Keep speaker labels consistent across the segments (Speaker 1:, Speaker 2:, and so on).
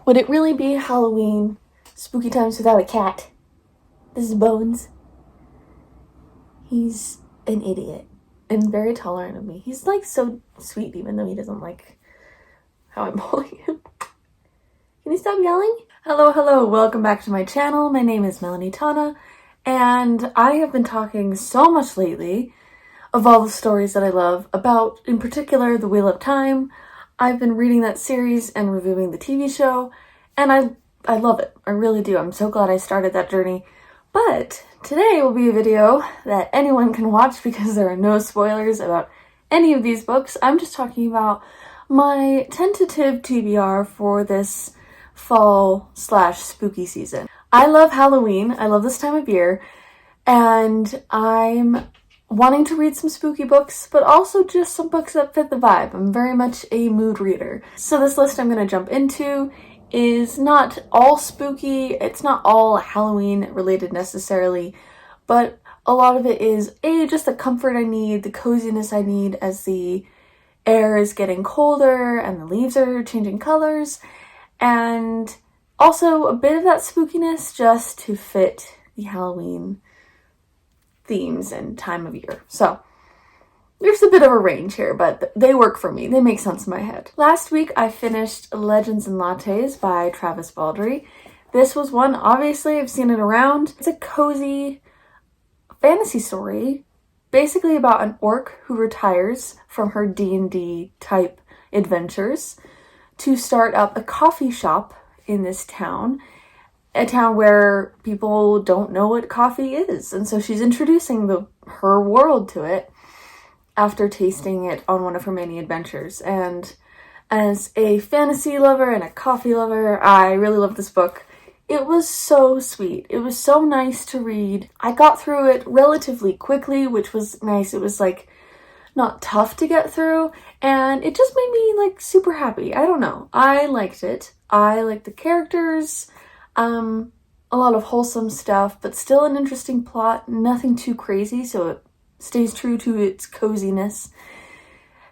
Speaker 1: Would it really be Halloween, spooky times without a cat? This is Bones. He's an idiot and very tolerant of me. He's like so sweet even though he doesn't like how I'm bullying him. Can you stop yelling? Hello, welcome back to my channel. My name is Melanie Tana, and I have been talking so much lately of all the stories that I love about, in particular, The Wheel of Time. I've been reading that series and reviewing the TV show, and I love it. I really do. I'm so glad I started that journey. But today will be a video that anyone can watch because there are no spoilers about any of these books. I'm just talking about my tentative TBR for this fall/spooky season. I love Halloween. I love this time of year, and I'm wanting to read some spooky books, but also just some books that fit the vibe. I'm very much a mood reader. So this list I'm going to jump into is not all spooky, it's not all Halloween related necessarily, but a lot of it is just the comfort I need, the coziness I need as the air is getting colder and the leaves are changing colors, and also a bit of that spookiness just to fit the Halloween themes and time of year. So there's a bit of a range here, but they work for me. They make sense in my head. Last week I finished Legends and Lattes by Travis Baldree. This was one, obviously I've seen it around. It's a cozy fantasy story, basically about an orc who retires from her D&D type adventures to start up a coffee shop in this town. A town where people don't know what coffee is, and so she's introducing her world to it after tasting it on one of her many adventures. And as a fantasy lover and a coffee lover, I really love this book. It was so sweet. It was so nice to read. I got through it relatively quickly, which was nice. It was like not tough to get through, and it just made me like super happy. I don't know. I liked it. I liked the characters. A lot of wholesome stuff, but still an interesting plot, nothing too crazy, so it stays true to its coziness.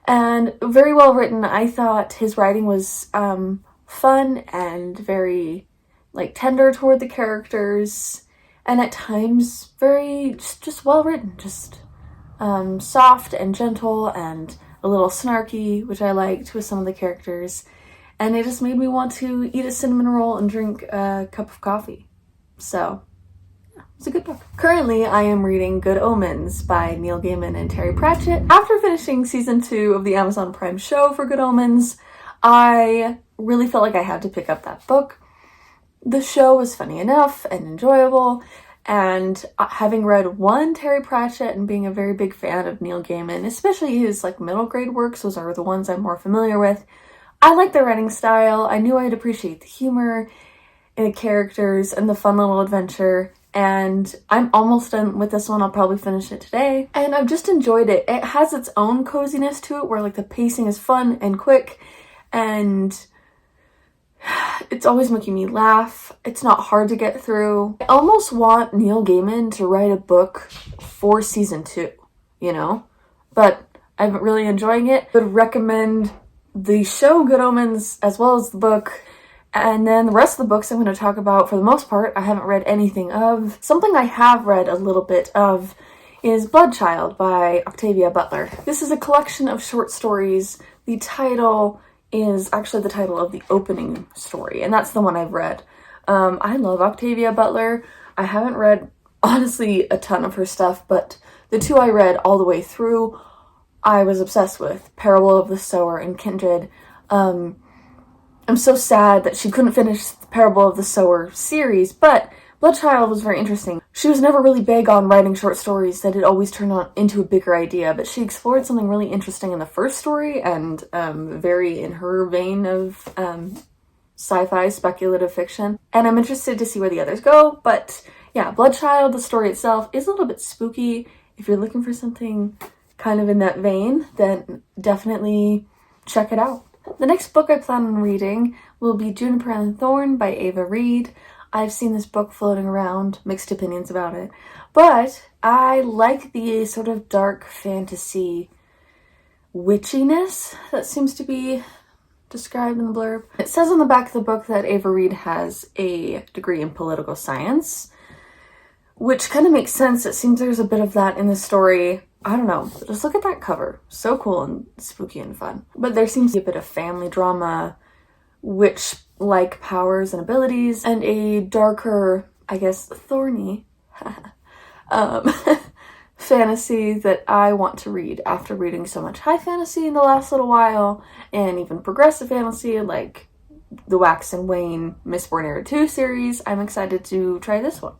Speaker 1: And very well written. I thought his writing was fun and very like tender toward the characters, and at times very just well written, just soft and gentle and a little snarky, which I liked with some of the characters. And it just made me want to eat a cinnamon roll and drink a cup of coffee. So, yeah, it's a good book. Currently, I am reading Good Omens by Neil Gaiman and Terry Pratchett. After finishing season 2 of the Amazon Prime show for Good Omens, I really felt like I had to pick up that book. The show was funny enough and enjoyable, and having read one Terry Pratchett and being a very big fan of Neil Gaiman, especially his like middle grade works, those are the ones I'm more familiar with. I like the writing style. I knew I'd appreciate the humor and the characters and the fun little adventure, and I'm almost done with this one. I'll probably finish it today, and I've just enjoyed it. It has its own coziness to it where like the pacing is fun and quick, and it's always making me laugh. It's not hard to get through. I almost want Neil Gaiman to write a book for season 2, you know, but I'm really enjoying it. Would recommend the show Good Omens as well as the book, and then the rest of the books I'm going to talk about, for the most part, I haven't read anything of. Something I have read a little bit of is Bloodchild by Octavia Butler. This is a collection of short stories. The title is actually the title of the opening story, and that's the one I've read. I love Octavia Butler. I haven't read, honestly, a ton of her stuff, but the two I read all the way through I was obsessed with, Parable of the Sower and Kindred. I'm so sad that she couldn't finish the Parable of the Sower series, but Bloodchild was very interesting. She was never really big on writing short stories that had always turned on into a bigger idea, but she explored something really interesting in the first story and very in her vein of sci-fi speculative fiction. And I'm interested to see where the others go, but yeah, Bloodchild, the story itself, is a little bit spooky. If you're looking for something kind of in that vein, then definitely check it out. The next book I plan on reading will be Juniper and Thorn by Ava Reid. I've seen this book floating around, mixed opinions about it, but I like the sort of dark fantasy witchiness that seems to be described in the blurb. It says on the back of the book that Ava Reid has a degree in political science, which kind of makes sense. It seems there's a bit of that in the story. I don't know, just look at that cover. So cool and spooky and fun. But there seems to be a bit of family drama, witch-like powers and abilities, and a darker, I guess, thorny fantasy that I want to read after reading so much high fantasy in the last little while, and even progressive fantasy like the Wax and Wayne Mistborn Era 2 series. I'm excited to try this one.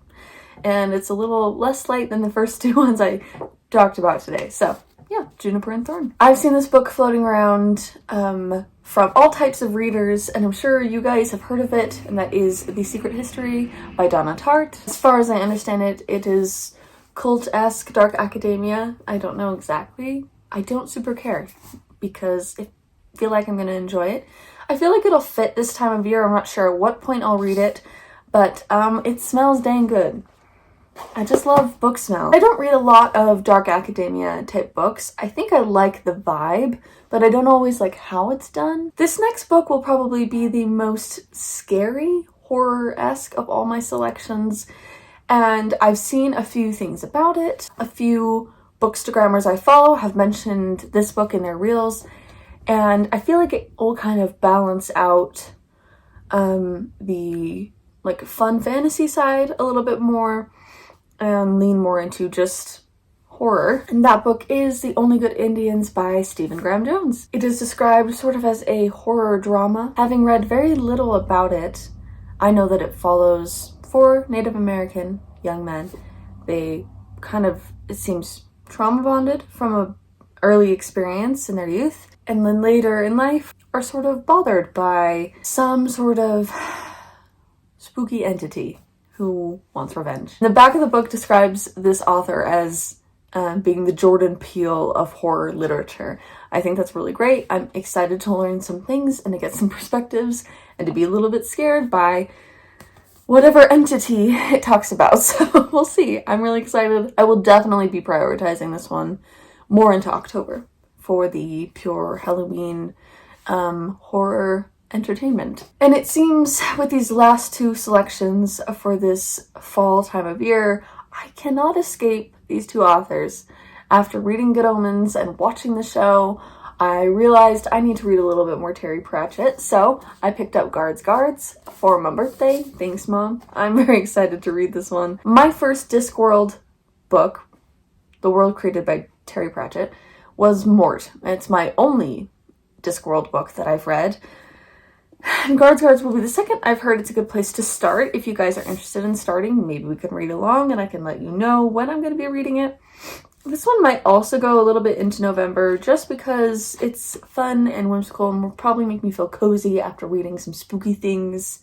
Speaker 1: And it's a little less light than the first two ones I talked about today. So yeah, Juniper and Thorn. I've seen this book floating around from all types of readers, and I'm sure you guys have heard of it, and that is The Secret History by Donna Tartt. As far as I understand it, it is cult-esque dark academia. I don't know exactly. I don't super care because I feel like I'm going to enjoy it. I feel like it'll fit this time of year. I'm not sure at what point I'll read it, but it smells dang good. I just love book smell. I don't read a lot of dark academia type books. I think I like the vibe, but I don't always like how it's done. This next book will probably be the most scary, horror-esque of all my selections, and I've seen a few things about it. A few bookstagrammers I follow have mentioned this book in their reels, and I feel like it will kind of balance out the like fun fantasy side a little bit more and lean more into just horror. And that book is The Only Good Indians by Stephen Graham Jones. It is described sort of as a horror drama. Having read very little about it, I know that it follows 4 Native American young men. They kind of, it seems, trauma bonded from a early experience in their youth, and then later in life are sort of bothered by some sort of spooky entity who wants revenge. The back of the book describes this author as being the Jordan Peele of horror literature. I think that's really great. I'm excited to learn some things and to get some perspectives and to be a little bit scared by whatever entity it talks about. So we'll see. I'm really excited. I will definitely be prioritizing this one more into October for the pure Halloween horror entertainment. And it seems with these last 2 selections for this fall time of year, I cannot escape these 2 authors. After reading Good Omens and watching the show, I realized I need to read a little bit more Terry Pratchett, so I picked up Guards for my birthday. Thanks, Mom. I'm very excited to read this one. My first Discworld book, The World Created by Terry Pratchett, was Mort. It's my only Discworld book that I've read. And Guards will be the second. I've heard it's a good place to start. If you guys are interested in starting, maybe we can read along and I can let you know when I'm going to be reading it. This one might also go a little bit into November just because it's fun and whimsical and will probably make me feel cozy after reading some spooky things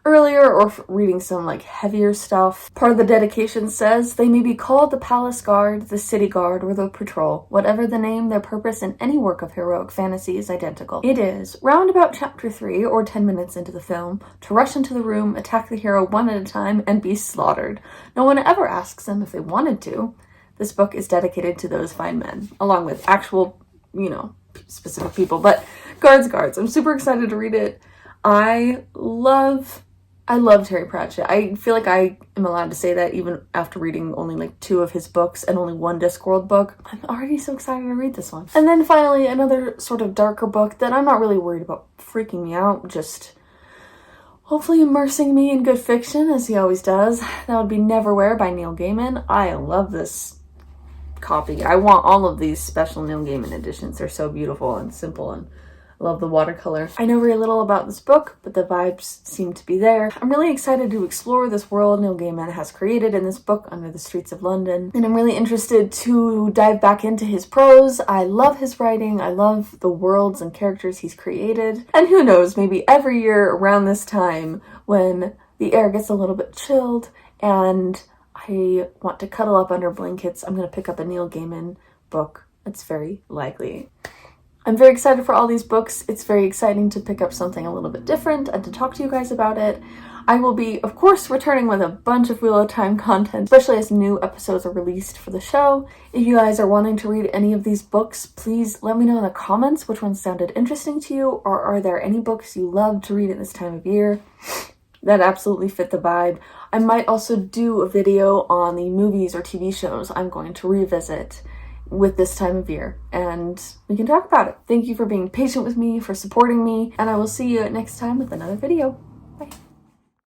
Speaker 1: earlier or reading some like heavier stuff. Part of the dedication says, they may be called the Palace Guard, the City Guard, or the Patrol. Whatever the name, their purpose in any work of heroic fantasy is identical. It is, round about chapter 3 or 10 minutes into the film, to rush into the room, attack the hero one at a time, and be slaughtered. No one ever asks them if they wanted to. This book is dedicated to those fine men, along with actual, specific people. But Guards. I'm super excited to read it. I love Terry Pratchett. I feel like I am allowed to say that even after reading only like 2 of his books and only 1 Discworld book. I'm already so excited to read this one. And then finally, another sort of darker book that I'm not really worried about freaking me out, just hopefully immersing me in good fiction, as he always does. That would be Neverwhere by Neil Gaiman. I love this copy. I want all of these special Neil Gaiman editions. They're so beautiful and simple, and I love the watercolor. I know very little about this book, but the vibes seem to be there. I'm really excited to explore this world Neil Gaiman has created in this book, Under the Streets of London, and I'm really interested to dive back into his prose. I love his writing. I love the worlds and characters he's created. And who knows, maybe every year around this time when the air gets a little bit chilled and I want to cuddle up under blankets, I'm going to pick up a Neil Gaiman book. It's very likely. I'm very excited for all these books. It's very exciting to pick up something a little bit different and to talk to you guys about it. I will be, of course, returning with a bunch of Wheel of Time content, especially as new episodes are released for the show. If you guys are wanting to read any of these books, please let me know in the comments which ones sounded interesting to you, or are there any books you love to read at this time of year that absolutely fit the vibe. I might also do a video on the movies or TV shows I'm going to revisit with this time of year, and we can talk about it. Thank you for being patient with me, for supporting me, and I will see you next time with another video.